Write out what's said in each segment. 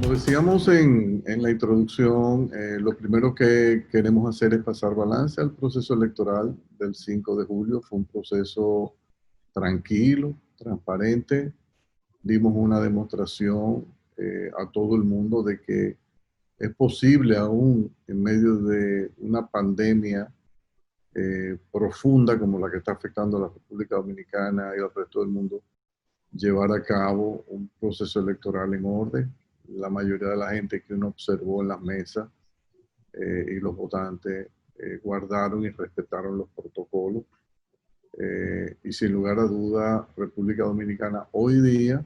Como decíamos en la introducción, lo primero que queremos hacer es pasar balance al proceso electoral del 5 de julio. Fue un proceso tranquilo, transparente. Dimos una demostración a todo el mundo de que es posible, aún en medio de una pandemia profunda como la que está afectando a la República Dominicana y al resto del mundo, llevar a cabo un proceso electoral en orden. La mayoría de la gente que uno observó en las mesas y los votantes guardaron y respetaron los protocolos. Y sin lugar a duda, República Dominicana hoy día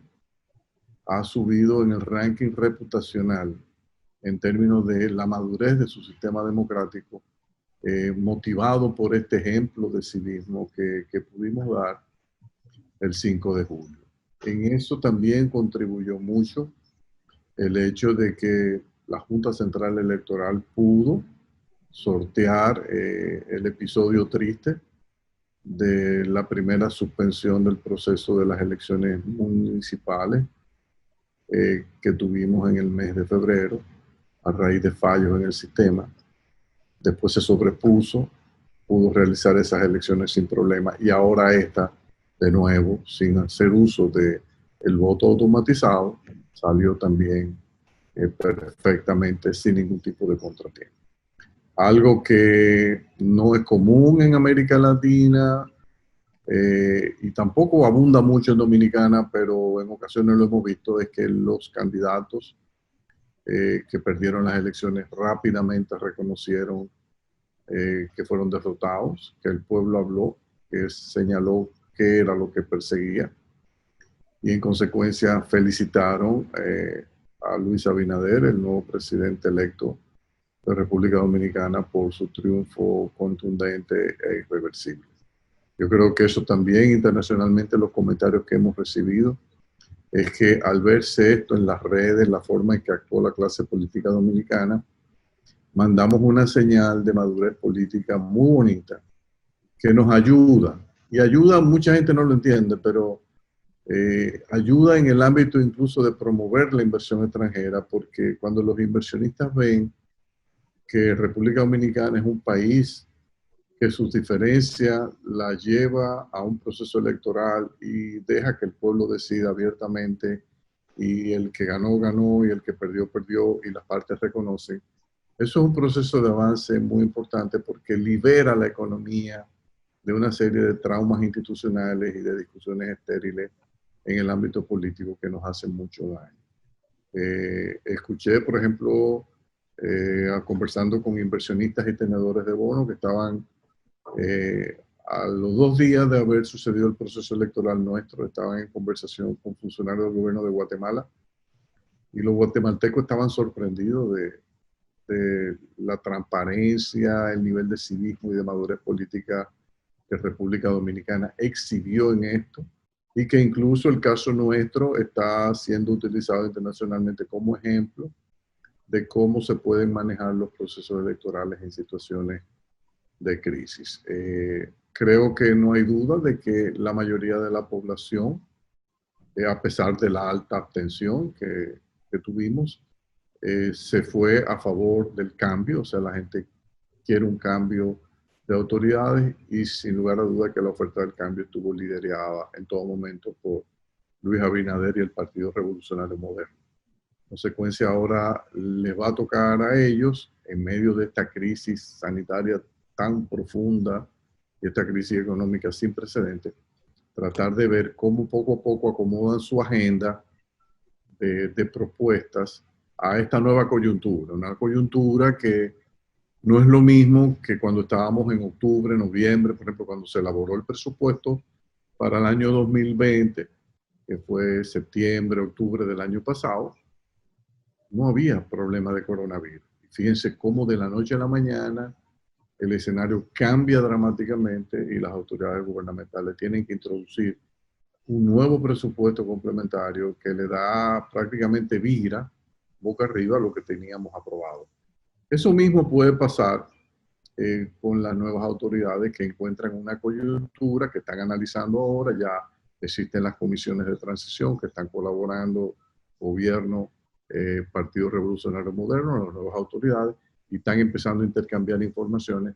ha subido en el ranking reputacional en términos de la madurez de su sistema democrático, motivado por este ejemplo de civismo que pudimos dar el 5 de julio. En eso también contribuyó mucho el hecho de que la Junta Central Electoral pudo sortear el episodio triste de la primera suspensión del proceso de las elecciones municipales que tuvimos en el mes de febrero a raíz de fallos en el sistema. Después se sobrepuso, pudo realizar esas elecciones sin problema y ahora esta, de nuevo, sin hacer uso del voto automatizado, salió también perfectamente sin ningún tipo de contratiempo. Algo que no es común en América Latina y tampoco abunda mucho en Dominicana, pero en ocasiones lo hemos visto, es que los candidatos que perdieron las elecciones rápidamente reconocieron que fueron derrotados, que el pueblo habló, que señaló qué era lo que perseguía y en consecuencia felicitaron a Luis Abinader, el nuevo presidente electo de República Dominicana, por su triunfo contundente e irreversible. Yo creo que eso también internacionalmente, los comentarios que hemos recibido, es que al verse esto en las redes, la forma en que actuó la clase política dominicana, mandamos una señal de madurez política muy bonita que nos ayuda. Y ayuda, mucha gente no lo entiende, pero ayuda en el ámbito incluso de promover la inversión extranjera, porque cuando los inversionistas ven que República Dominicana es un país que sus diferencias la lleva a un proceso electoral y deja que el pueblo decida abiertamente y el que ganó, ganó y el que perdió, perdió y las partes reconocen. Eso es un proceso de avance muy importante porque libera la economía de una serie de traumas institucionales y de discusiones estériles en el ámbito político que nos hacen mucho daño. Escuché, por ejemplo, conversando con inversionistas y tenedores de bonos que estaban a los 2 días de haber sucedido el proceso electoral nuestro, estaban en conversación con funcionarios del gobierno de Guatemala y los guatemaltecos estaban sorprendidos de la transparencia, el nivel de civismo y de madurez política que República Dominicana exhibió en esto y que incluso el caso nuestro está siendo utilizado internacionalmente como ejemplo de cómo se pueden manejar los procesos electorales en situaciones de crisis. Creo que no hay duda de que la mayoría de la población, a pesar de la alta abstención que tuvimos, se fue a favor del cambio, o sea, la gente quiere un cambio de autoridades y sin lugar a duda que la oferta del cambio estuvo liderada en todo momento por Luis Abinader y el Partido Revolucionario Moderno. En consecuencia, ahora les va a tocar a ellos, en medio de esta crisis sanitaria tan profunda y esta crisis económica sin precedentes, tratar de ver cómo poco a poco acomodan su agenda de propuestas a esta nueva coyuntura, una coyuntura que no es lo mismo que cuando estábamos en octubre, noviembre, por ejemplo, cuando se elaboró el presupuesto para el año 2020, que fue septiembre, octubre del año pasado, no había problema de coronavirus. Fíjense cómo de la noche a la mañana el escenario cambia dramáticamente y las autoridades gubernamentales tienen que introducir un nuevo presupuesto complementario que le da prácticamente vira, boca arriba, a lo que teníamos aprobado. Eso mismo puede pasar con las nuevas autoridades que encuentran una coyuntura que están analizando ahora. Ya existen las comisiones de transición que están colaborando, gobierno Partido Revolucionario Moderno, las nuevas autoridades, y están empezando a intercambiar informaciones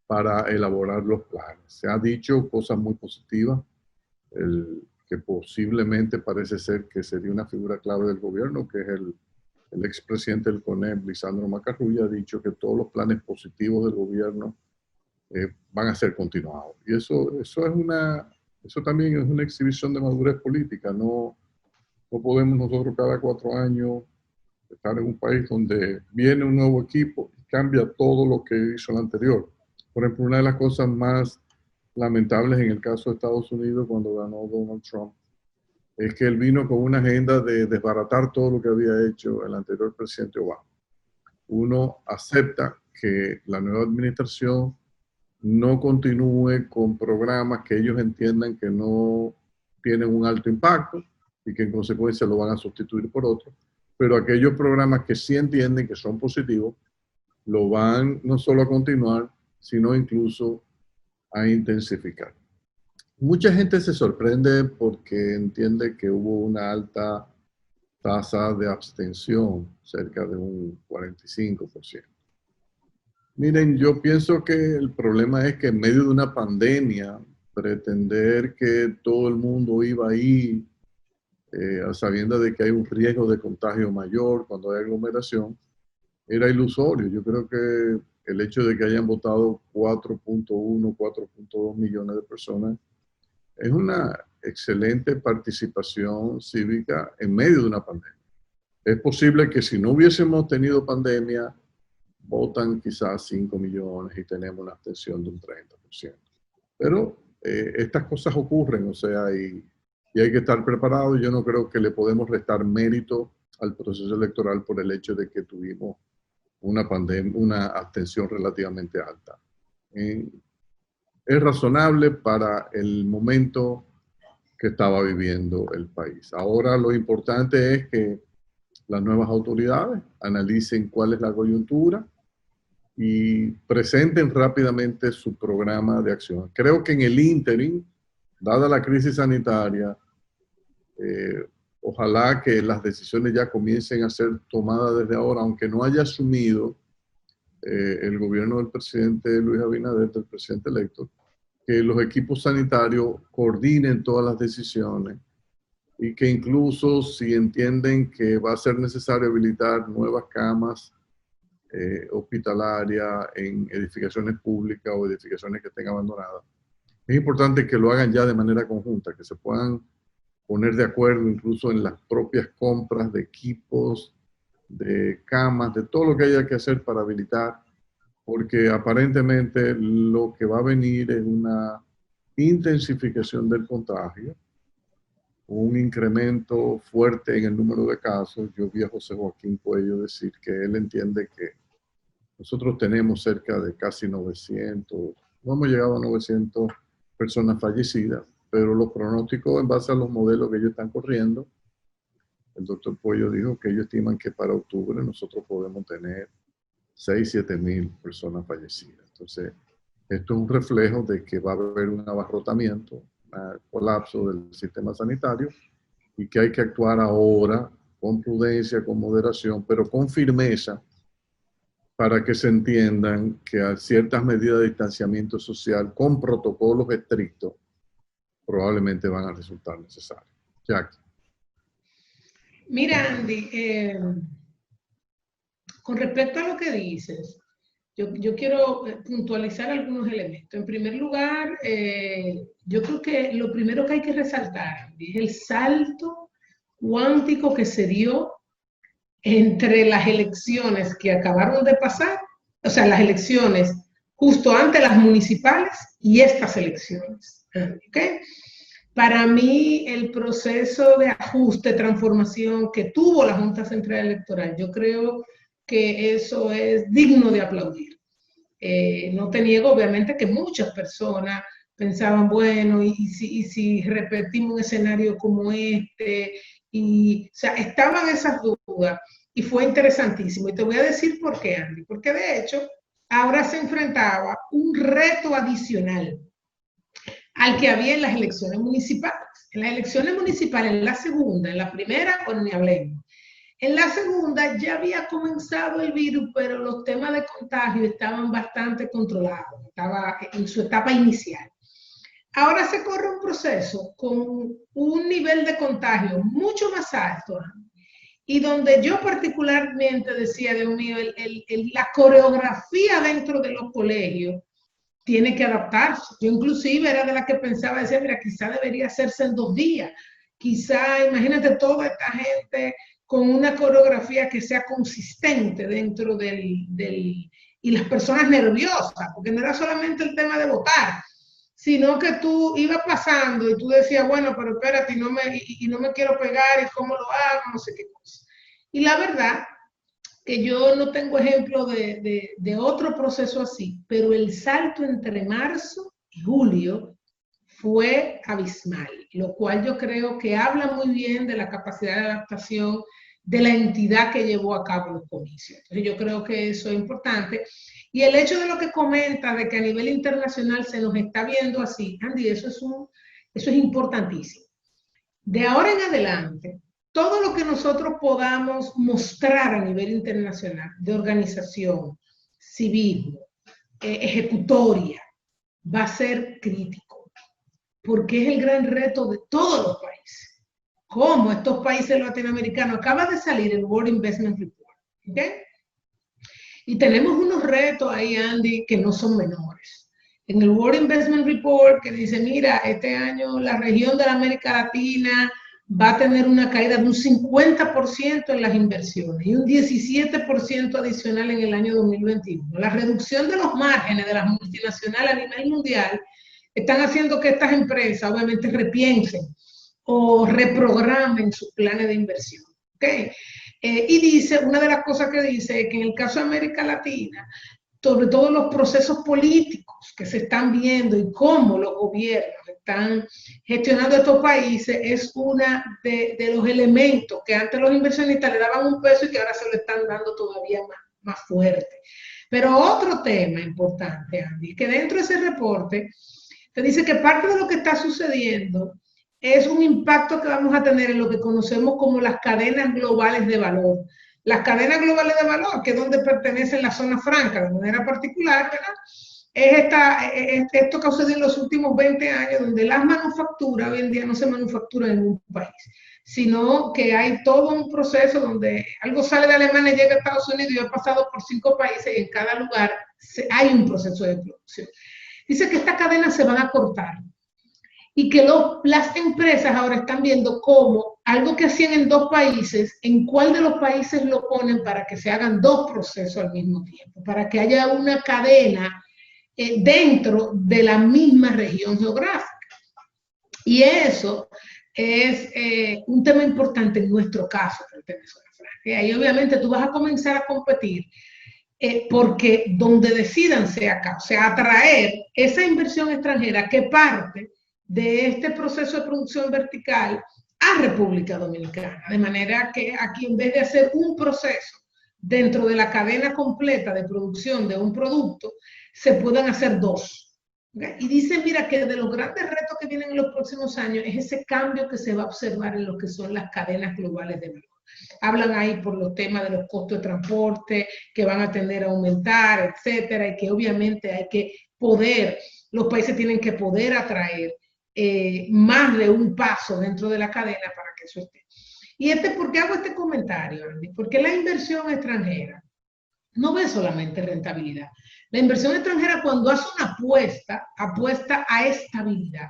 para elaborar los planes. Se ha dicho cosas muy positivas, que posiblemente parece ser que sería una figura clave del gobierno, que es el expresidente del CONEP, Lisandro Macarrulla, ha dicho que todos los planes positivos del gobierno van a ser continuados. Y eso también es una exhibición de madurez política. No podemos nosotros cada 4 años estar en un país donde viene un nuevo equipo y cambia todo lo que hizo el anterior. Por ejemplo, una de las cosas más lamentables en el caso de Estados Unidos cuando ganó Donald Trump es que él vino con una agenda de desbaratar todo lo que había hecho el anterior presidente Obama. Uno acepta que la nueva administración no continúe con programas que ellos entiendan que no tienen un alto impacto y que en consecuencia lo van a sustituir por otros, pero aquellos programas que sí entienden que son positivos, lo van no solo a continuar, sino incluso a intensificar. Mucha gente se sorprende porque entiende que hubo una alta tasa de abstención, cerca de un 45%. Miren, yo pienso que el problema es que en medio de una pandemia, pretender que todo el mundo iba ahí sabiendo de que hay un riesgo de contagio mayor cuando hay aglomeración, era ilusorio. Yo creo que el hecho de que hayan votado 4.1, 4.2 millones de personas es una excelente participación cívica en medio de una pandemia. Es posible que si no hubiésemos tenido pandemia, votan quizás 5 millones y tenemos una abstención de un 30%. Pero estas cosas ocurren, o sea, y hay que estar preparado. Yo no creo que le podemos restar mérito al proceso electoral por el hecho de que tuvimos una abstención relativamente alta. Es razonable para el momento que estaba viviendo el país. Ahora lo importante es que las nuevas autoridades analicen cuál es la coyuntura y presenten rápidamente su programa de acción. Creo que en el ínterin, dada la crisis sanitaria, ojalá que las decisiones ya comiencen a ser tomadas desde ahora, aunque no haya asumido el gobierno del presidente Luis Abinader, del presidente electo, que los equipos sanitarios coordinen todas las decisiones y que incluso si entienden que va a ser necesario habilitar nuevas camas hospitalarias en edificaciones públicas o edificaciones que estén abandonadas, es importante que lo hagan ya de manera conjunta, que se puedan poner de acuerdo incluso en las propias compras de equipos, de camas, de todo lo que haya que hacer para habilitar, porque aparentemente lo que va a venir es una intensificación del contagio, un incremento fuerte en el número de casos. Yo vi a José Joaquín Cuello decir que él entiende que nosotros tenemos cerca de casi 900, no hemos llegado a 900 personas fallecidas, pero los pronósticos en base a los modelos que ellos están corriendo, el doctor Cuello dijo que ellos estiman que para octubre nosotros podemos tener 6.000 a 7.000 personas fallecidas. Entonces, esto es un reflejo de que va a haber un abarrotamiento, un colapso del sistema sanitario y que hay que actuar ahora con prudencia, con moderación, pero con firmeza para que se entiendan que a ciertas medidas de distanciamiento social con protocolos estrictos probablemente van a resultar necesarios. Jackie. Mira, Andy, con respecto a lo que dices, yo quiero puntualizar algunos elementos. En primer lugar, yo creo que lo primero que hay que resaltar es el salto cuántico que se dio entre las elecciones que acabaron de pasar, o sea, las elecciones justo antes de las municipales y estas elecciones. ¿Okay? Para mí, el proceso de ajuste, transformación que tuvo la Junta Central Electoral, yo creo que eso es digno de aplaudir. No te niego, obviamente, que muchas personas pensaban, bueno, y si repetimos un escenario como este, o sea, estaban esas dudas y fue interesantísimo. Y te voy a decir por qué, Andy, porque de hecho ahora se enfrentaba un reto adicional al que había en las elecciones municipales. En las elecciones municipales, en la segunda, en la primera, bueno, ni hablemos. En la segunda ya había comenzado el virus, pero los temas de contagio estaban bastante controlados, estaba en su etapa inicial. Ahora se corre un proceso con un nivel de contagio mucho más alto, y donde yo particularmente decía, Dios mío, la coreografía dentro de los colegios tiene que adaptarse. Yo inclusive era de la que pensaba, decía, mira, quizá debería hacerse en 2 días. Quizá, imagínate toda esta gente con una coreografía que sea consistente dentro y las personas nerviosas, porque no era solamente el tema de votar, sino que tú ibas pasando y tú decías, bueno, pero espérate, y no me quiero pegar, y cómo lo hago, no sé qué cosa. Y la verdad que yo no tengo ejemplo de otro proceso así, pero el salto entre marzo y julio fue abismal, lo cual yo creo que habla muy bien de la capacidad de adaptación de la entidad que llevó a cabo los comicios. Entonces yo creo que eso es importante. Y el hecho de lo que comenta, de que a nivel internacional se nos está viendo así, Andy, eso es importantísimo. De ahora en adelante, todo lo que nosotros podamos mostrar a nivel internacional de organización, civismo, ejecutoria, va a ser crítico, porque es el gran reto de todos los países. Como estos países latinoamericanos, acaba de salir el World Investment Report, ¿okay? Y tenemos unos retos ahí, Andy, que no son menores. En el World Investment Report que dice, mira, este año la región de la América Latina va a tener una caída de un 50% en las inversiones y un 17% adicional en el año 2021. La reducción de los márgenes de las multinacionales a nivel mundial están haciendo que estas empresas obviamente repiensen o reprogramen sus planes de inversión. ¿Okay? Y dice, una de las cosas que dice es que en el caso de América Latina, sobre todo los procesos políticos que se están viendo y cómo los gobiernos están gestionando estos países, es una de los elementos que antes los inversionistas le daban un peso y que ahora se lo están dando todavía más fuerte. Pero otro tema importante, Andy, que dentro de ese reporte te dice que parte de lo que está sucediendo es un impacto que vamos a tener en lo que conocemos como las cadenas globales de valor. Las cadenas globales de valor, que es donde pertenecen las zonas francas, de manera particular, ¿verdad? Es esto que ha sucedido en los últimos 20 años, donde las manufacturas hoy en día no se manufacturan en un país, sino que hay todo un proceso donde algo sale de Alemania, llega a Estados Unidos y ha pasado por 5 países y en cada lugar hay un proceso de producción. Dice que estas cadenas se van a cortar y que las empresas ahora están viendo cómo algo que hacían en 2 países, en cuál de los países lo ponen para que se hagan 2 procesos al mismo tiempo, para que haya una cadena dentro de la misma región geográfica. Y eso es un tema importante en nuestro caso, en Venezuela. Y ahí obviamente tú vas a comenzar a competir porque donde decidan sea acá, o sea, atraer esa inversión extranjera que parte de este proceso de producción vertical a República Dominicana, de manera que aquí en vez de hacer un proceso dentro de la cadena completa de producción de un producto, se puedan hacer 2. ¿Okay? Y dicen, mira, que de los grandes retos que vienen en los próximos años es ese cambio que se va a observar en lo que son las cadenas globales de valor. Hablan ahí por los temas de los costos de transporte que van a tender a aumentar, etcétera, y que obviamente hay que poder, los países tienen que poder atraer más de un paso dentro de la cadena para que eso esté. ¿Y por qué hago este comentario, Andy? Porque la inversión extranjera no ve solamente rentabilidad. La inversión extranjera, cuando hace una apuesta, apuesta a estabilidad,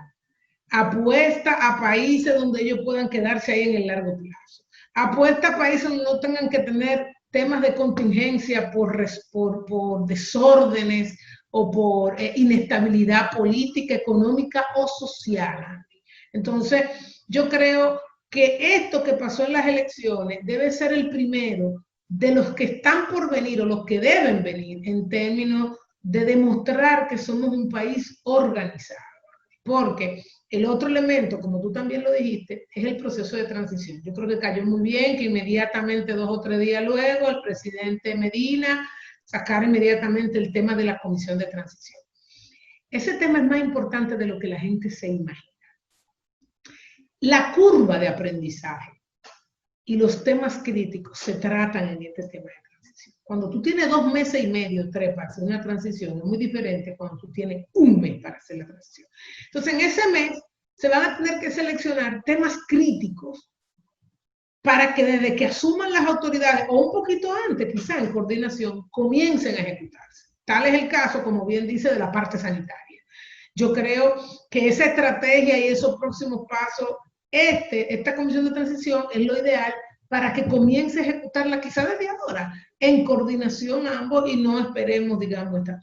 apuesta a países donde ellos puedan quedarse ahí en el largo plazo, apuesta a países donde no tengan que tener temas de contingencia por desórdenes o por inestabilidad política, económica o social. Entonces, yo creo que esto que pasó en las elecciones debe ser el primero de los que están por venir o los que deben venir en términos de demostrar que somos un país organizado. Porque el otro elemento, como tú también lo dijiste, es el proceso de transición. Yo creo que cayó muy bien que inmediatamente 2 o 3 días luego el presidente Medina sacara inmediatamente el tema de la comisión de transición. Ese tema es más importante de lo que la gente se imagina. La curva de aprendizaje y los temas críticos se tratan en este tema de transición. Cuando tú tienes 2 meses y medio, 3 para hacer una transición, es muy diferente cuando tú tienes 1 mes para hacer la transición. Entonces, en ese mes se van a tener que seleccionar temas críticos para que desde que asuman las autoridades, o un poquito antes, quizá en coordinación, comiencen a ejecutarse. Tal es el caso, como bien dice, de la parte sanitaria. Yo creo que esa estrategia y esos próximos pasos, esta comisión de transición es lo ideal para que comience a ejecutarla quizá desde ahora, en coordinación ambos y no esperemos, digamos, esta.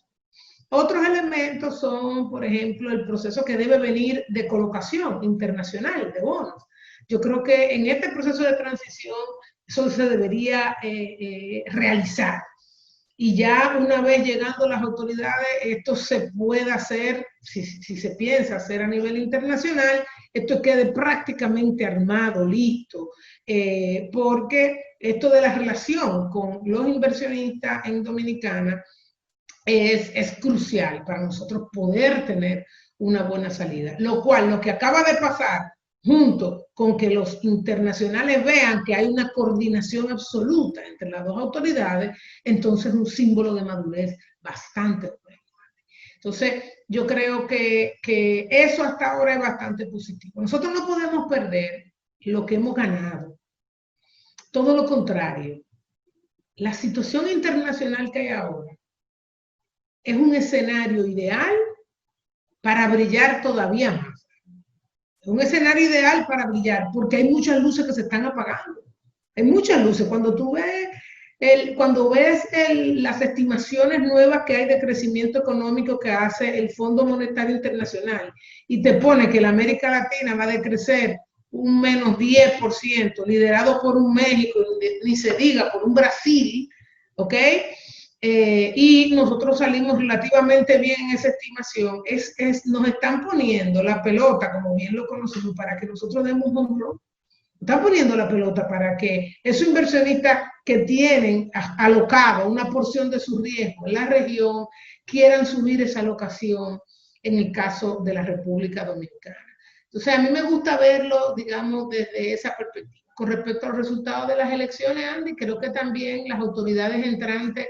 Otros elementos son, por ejemplo, el proceso que debe venir de colocación internacional de bonos. Yo creo que en este proceso de transición eso se debería realizar. Y ya una vez llegando las autoridades, esto se puede hacer, si se piensa hacer a nivel internacional, esto quede prácticamente armado, listo, porque esto de la relación con los inversionistas en Dominicana es crucial para nosotros poder tener una buena salida. Lo cual, lo que acaba de pasar, junto con que los internacionales vean que hay una coordinación absoluta entre las dos autoridades, entonces es un símbolo de madurez bastante bueno. Entonces, yo creo que eso hasta ahora es bastante positivo. Nosotros no podemos perder lo que hemos ganado. Todo lo contrario. La situación internacional que hay ahora es un escenario ideal para brillar todavía más. Es un escenario ideal para brillar porque hay muchas luces que se están apagando. Hay muchas luces. Cuando tú ves, las estimaciones nuevas que hay de crecimiento económico que hace el Fondo Monetario Internacional y te pone que la América Latina va a decrecer un menos 10%, liderado por un México, ni se diga por un Brasil, ¿ok? Y nosotros salimos relativamente bien en esa estimación, nos están poniendo la pelota, como bien lo conocemos, para que nosotros demos un hombro. Están poniendo la pelota para que esos inversionistas que tienen alocado una porción de su riesgo en la región quieran subir esa alocación en el caso de la República Dominicana. Entonces, a mí me gusta verlo, digamos, desde esa perspectiva. Con respecto al resultado de las elecciones, Andy, creo que también las autoridades entrantes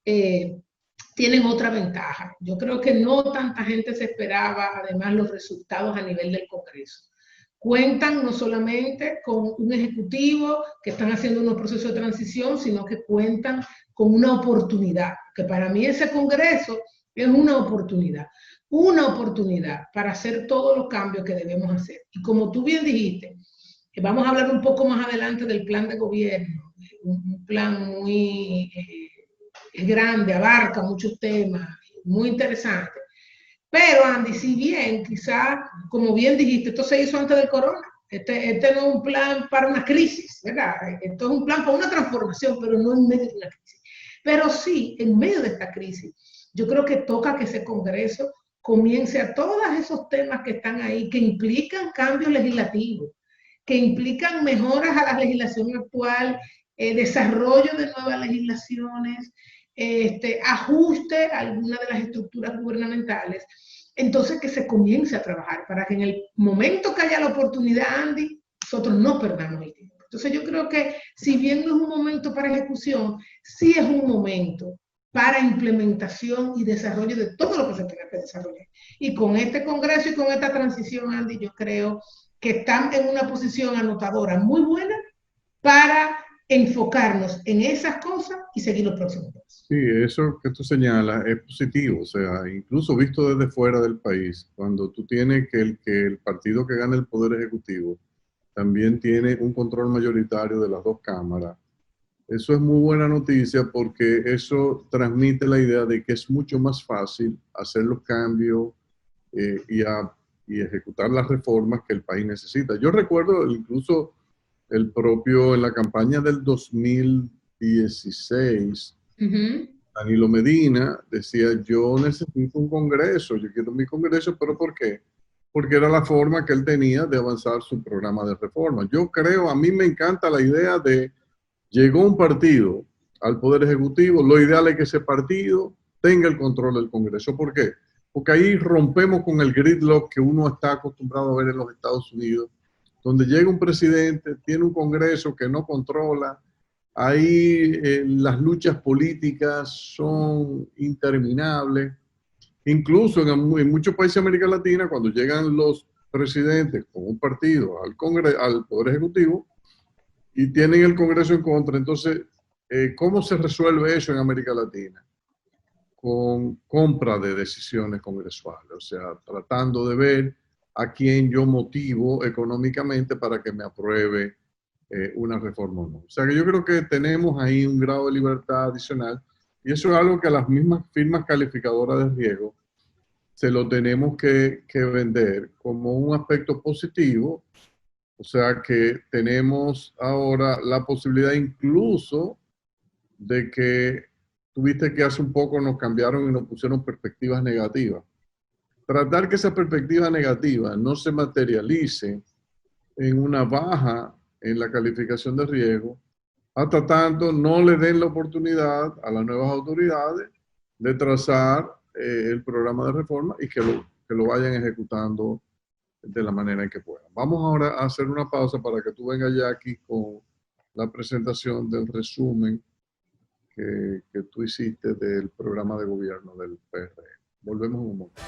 tienen otra ventaja. Yo creo que no tanta gente se esperaba, además, los resultados a nivel del Congreso. Cuentan no solamente con un ejecutivo que están haciendo unos procesos de transición, sino que cuentan con una oportunidad, que para mí ese Congreso es una oportunidad para hacer todos los cambios que debemos hacer. Y como tú bien dijiste, vamos a hablar un poco más adelante del plan de gobierno, un plan muy grande, abarca muchos temas, muy interesante. Pero, Andy, si bien quizá, como bien dijiste, esto se hizo antes del corona, este no es un plan para una crisis, ¿verdad? Esto es un plan para una transformación, pero no en medio de una crisis. Pero sí, en medio de esta crisis, yo creo que toca que ese Congreso comience a todos esos temas que están ahí, que implican cambios legislativos, que implican mejoras a la legislación actual, desarrollo de nuevas legislaciones, ajuste a alguna de las estructuras gubernamentales. Entonces, que se comience a trabajar para que en el momento que haya la oportunidad, Andy, nosotros no perdamos el tiempo. Entonces, yo creo que si bien no es un momento para ejecución, sí es un momento para implementación y desarrollo de todo lo que se tenga que desarrollar. Y con este Congreso y con esta transición, Andy, yo creo que están en una posición anotadora muy buena para enfocarnos en esas cosas y seguir los próximos pasos. Sí, eso que tú señalas es positivo, o sea, incluso visto desde fuera del país, cuando tú tienes que el partido que gana el Poder Ejecutivo también tiene un control mayoritario de las dos cámaras. Eso es muy buena noticia porque eso transmite la idea de que es mucho más fácil hacer los cambios y ejecutar las reformas que el país necesita. Yo recuerdo incluso en la campaña del 2016, Danilo Medina decía, yo necesito un congreso, yo quiero mi congreso, pero ¿por qué? Porque era la forma que él tenía de avanzar su programa de reforma. Yo creo, a mí me encanta la idea de, llegó un partido al Poder Ejecutivo, lo ideal es que ese partido tenga el control del Congreso. ¿Por qué? Porque ahí rompemos con el gridlock que uno está acostumbrado a ver en los Estados Unidos, donde llega un presidente, tiene un Congreso que no controla, ahí las luchas políticas son interminables. Incluso en muchos países de América Latina, cuando llegan los presidentes con un partido al Poder Ejecutivo y tienen el Congreso en contra, entonces, ¿cómo se resuelve eso en América Latina? Con compra de decisiones congresuales, o sea, tratando de ver a quién yo motivo económicamente para que me apruebe una reforma o no. O sea que yo creo que tenemos ahí un grado de libertad adicional y eso es algo que a las mismas firmas calificadoras de riesgo se lo tenemos que vender como un aspecto positivo, o sea que tenemos ahora la posibilidad incluso de que tuviste que hace un poco nos cambiaron y nos pusieron perspectivas negativas. Tratar que esa perspectiva negativa no se materialice en una baja en la calificación de riesgo, hasta tanto no le den la oportunidad a las nuevas autoridades de trazar el programa de reforma y que lo vayan ejecutando de la manera en que puedan. Vamos ahora a hacer una pausa para que tú vengas ya aquí con la presentación del resumen que tú hiciste del programa de gobierno del PRM. Volvemos en un momento.